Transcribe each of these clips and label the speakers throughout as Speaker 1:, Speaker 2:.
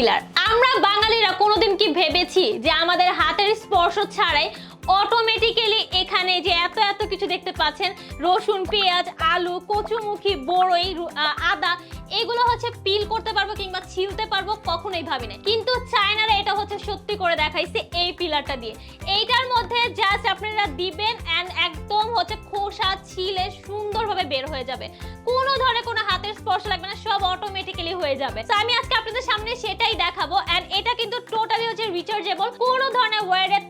Speaker 1: Pillar. আমরা বাঙালিরা কোনোদিন কি ভেবেছি যে আমাদের হাতের স্পর্শ ছাড়াই অটোমেটিক্যালি এখানে যে এত এত কিছু দেখতে পাচ্ছেন, রসুন, পেঁয়াজ, আলু, কচুমুখী, বড়ই, আদা, এগুলো হচ্ছে পিল করতে পারবো কিংবা ছিলতে পারবো, কখনোই ভাবি না। কিন্তু চায়নারা এটা হচ্ছে সত্যি করে দেখাইছে এই পিলারটা দিয়ে। এইটার মধ্যে জাস্ট আপনারা দিবেন এন্ড একদম হচ্ছে খোসা ছিলে সুন্দরভাবে বের হয়ে যাবে, কোনো ধরনের কোনো হাতের স্পর্শ লাগবে না, সব অটোমেটিক্যালি হয়ে যাবে। তো আমি আজকে আপনাদের সামনে সেটাই দেখাবো। এন্ড এটা কিন্তু টোটালি হচ্ছে রিচার্জেবল, কোনো ধরনের ওয়্যারের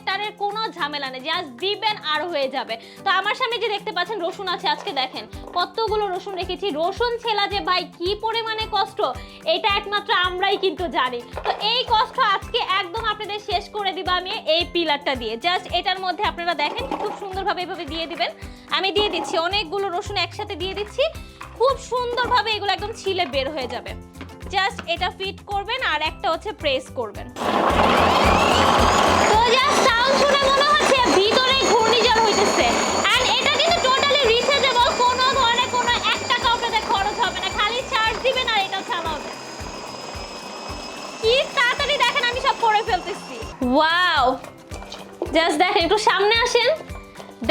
Speaker 1: তারের কোনো ঝামেলা নেই, জাস্ট দিবেন আর হয়ে যাবে। তো আমার সামনে যে দেখতে পাচ্ছেন রসুন আছে, আজকে দেখেন কতগুলো রসুন রেখেছি। রসুন ছেলা যে ভাই কি পরিমাণে কষ্ট, এটা একমাত্র আমরাই কিন্তু জানি। তো এই কষ্ট আজকে একদম আপনাদের শেষ করে দিব আমি এই পিলারটা দিয়ে। জাস্ট এটার মধ্যে আপনারা দেখেন খুব সুন্দরভাবে এভাবে দিয়ে দিবেন। আমি দিয়ে দিচ্ছি অনেকগুলো রসুন একসাথে দিয়ে দিচ্ছি, খুব সুন্দরভাবে এগুলো একদম ছিলে বের হয়ে যাবে। জাস্ট এটা ফিট করবেন আর একটা হচ্ছে প্রেস করবেন। তো জাস্ট সাউন্ড শুনে মনে হচ্ছে ভিতরে ঘূর্ণিঝড় হইতেছে। এন্ড এটা কিন্তু টোটালি রিচার্জেবল, কোনো ধরনের কোনো 1 টাকা আপনাদের খরচ হবে না, খালি চার্জ দিবেন আর এটা চালাবেন। কি তাড়াতাড়ি দেখেন আমি সব করে ফেলতেছি। ওয়াও, জাস্ট দেখেন, একটু সামনে আসেন,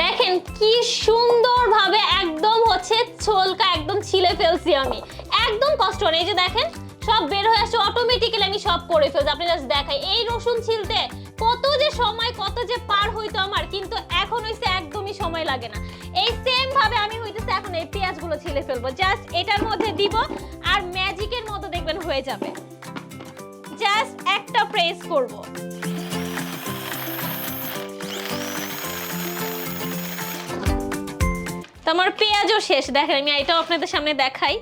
Speaker 1: দেখেন কি সুন্দরভাবে একদম হচ্ছে ছোলকা একদম ছিলে ফেলছি আমি, একদম কষ্ট নেই। এই যে দেখেন সব বের হয়ে আসছে অটোমেটিক্যালি, আমি সব করে ফেলছি। আপনি জাস্ট দেখাই এই রসুন ছিলতে কত যে সময় কত যে পার হইতো আমার, কিন্তু এখন হইছে একদমই সময় লাগে না। এই সেম ভাবে আমি হইতেছে এখন এই পেঁয়াজগুলো ছিলে ফেলবো, জাস্ট এটার মধ্যে দিব আর ম্যাজিকের মতো দেখবেন হয়ে যাবে। জাস্ট একটা প্রেস করব। আমার পেঁয়াজও শেষ, দেখেন আমি এটাও আপনাদের সামনে দেখাই।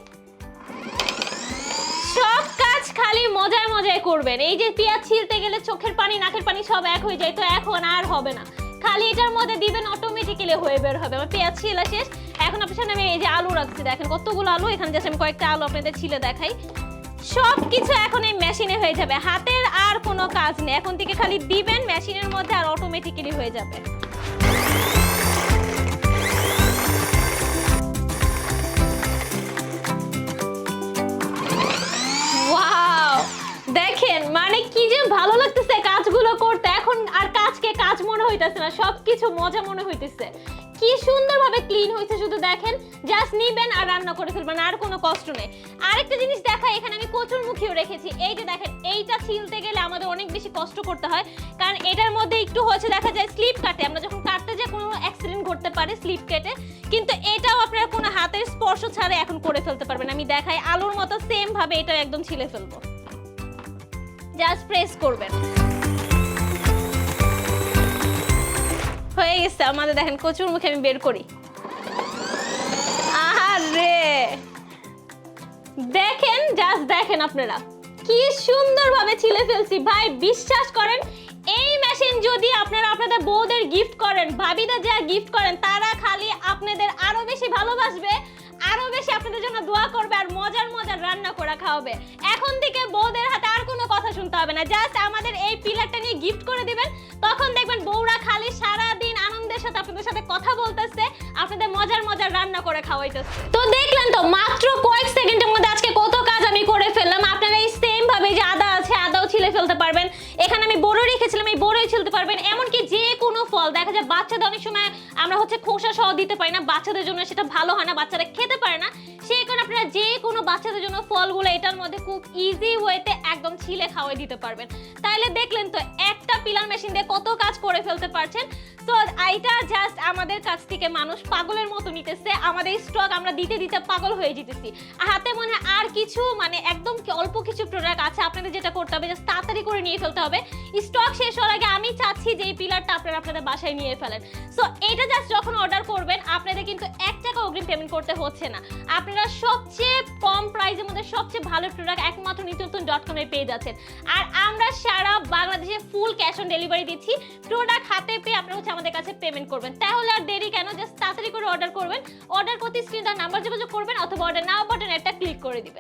Speaker 1: সব কাজ খালি মজায় মজায় করবেন। এই যে পেঁয়াজ ছিলতে গেলে চোখের পানি নাকের পানি সব এক হয়ে যায়, তো এখন আর হবে না, খালি এটার মধ্যে দিবেন অটোমেটিক্যালি হয়ে বের হবে। আমার পেঁয়াজ ছিলা শেষ। এখন আপনার সামনে আমি এই যে আলু রাখছি, দেখেন কতগুলো আলু, এখানে জাস্ট আমি কয়েকটা আলু আপনাদের ছিলে দেখাই। সব কিছু এখন এই মেশিনে হয়ে যাবে, হাতের আর কোনো কাজ নেই, এখন থেকে খালি দিবেন মেশিনের মধ্যে আর অটোমেটিক্যালি হয়ে যাবে। দেখেন মানে কি যে ভালো লাগতেছে কাজগুলো করতে, এখন আর কাজকে কাজ মনে হইতেছে না, সবকিছু মজা মনে হইতেছে। কি সুন্দরভাবে ক্লিন হয়েছে, শুধু দেখেন, জাস্ট নিবেন আর রান্না করে ফেলবেন, আর কোনো কষ্ট নেই। আরেকটা জিনিস দেখাই, এখানে আমি কচুরমুখীও রেখেছি। এই যে দেখেন, এইটা ছিলতে গেলে আমাদের অনেক বেশি কষ্ট করতে হয়, কারণ এটার মধ্যে একটু হচ্ছে দেখা যায় স্লিপ কাটে, আমরা যখন কাটতে যাই কোনো অ্যাক্সিডেন্ট ঘটতে পারে স্লিপ কেটে, কিন্তু এটাও আপনারা কোনো হাতের স্পর্শ ছাড়া এখন করে ফেলতে পারবেন। আমি দেখাই আলুর মতো সেম ভাবে এটা একদম ছিলে ফেলবো, জাস্ট প্রেস করবেন, হয়ে গেছে আমাদের। দেখেন কচুর মুখে আমি বের করি, আরে দেখেন, জাস্ট দেখেন আপনারা কি সুন্দরভাবে ছিলে ফেলছি। ভাই বিশ্বাস করেন, এই মেশিন যদি আপনারা আপনাদের বউদের গিফট করেন, ভাবিদের যা গিফট করেন, তারা খালি আপনাদের আরো বেশি ভালোবাসবে, আরো বেশি আপনাদের জন্য দোয়া করবে আর মজার মজার রান্না করে খাওয়াবে। এখন থেকে বউদের হাতে আর কোনো কথা শুনতে হবে না, জাস্ট আমাদের এই পিলারটা নিয়ে গিফট করে দিবেন, তখন দেখবেন বউরা খালি সারা দিন আনন্দের সাথে আপনাদের সাথে কথা বলতেছে, আপনাদের মজার মজার রান্না করে খাওয়াইতেছে। তো দেখলেন তো মাত্র কয়েক সেকেন্ডের মধ্যে আজকে কত কাজ আমি করে ফেললাম। আপনারা এই সেম ভাবে যে আদা আছে, আদাও ছিলে ফেলতে পারবেন। এখানে আমি বড়ই রেখেছিলাম, এই বড়ই ছিলতে পারবেন। এমনকি যে কোনো ফল, দেখা যায় বাচ্চাদের অনেক সময় আমরা হচ্ছে খোসা সহ দিতে পারি না, বাচ্চাদের জন্য সেটা ভালো হয় না, বাচ্চারা খেতে পারে না, সেই কারণে আপনারা যে কোনো বাচ্চাদের জন্য ফলগুলো এটার মধ্যে খুব ইজি ওয়েতে একদম ছিলে খাওয়াই দিতে পারবেন। তাইলে দেখলেন তো একটা পিলার মেশিন দিয়ে কত কাজ করে ফেলতে পারছেন। তো এইটা জাস্ট আমাদের কাছ থেকে মানুষ পাগলের মতো নিতেছে, আমাদের স্টক আমরা দিতে দিতে পাগল হয়ে যেতেছি। হাতে মনে হয় আর কিছু মানে একদম অল্প কিছু প্রোডাক্ট আছে, আপনাদের যেটা করতে হবে জাস্ট তাড়াতাড়ি করে নিয়ে ফেলতে হবে। স্টক শেষ হওয়ার আগে আমি চাচ্ছি যে এই পিলারটা আপনারা আপনাদের বাসায় নিয়ে ফেলেন। সো এটা জাস্ট যখন অর্ডার করবেন আপনাদের কিন্তু 1 টাকা অগ্রিম পেমেন্ট করতে হচ্ছে না, আপনারা সবচেয়ে কম প্রাইসের মধ্যে সবচেয়ে ভালো প্রোডাক্ট একমাত্র নিত্যনতুন.com এ পেয়ে যাচ্ছেন। আর আমরা সারা বাংলাদেশে ফুল ক্যাশ অন ডেলিভারি দিচ্ছি, প্রোডাক্ট হাতে পেয়ে আপনারা হচ্ছে আমাদের কাছে পেমেন্ট করবেন। তাহলে আর দেরি কেন, জাস্ট তাড়াতাড়ি করে অর্ডার করবেন। অর্ডার করতে স্ক্রিনে দেওয়া নাম্বার যোগাযোগ করবেন অথবা অর্ডার নাও বাটন একটা ক্লিক করে দিবেন।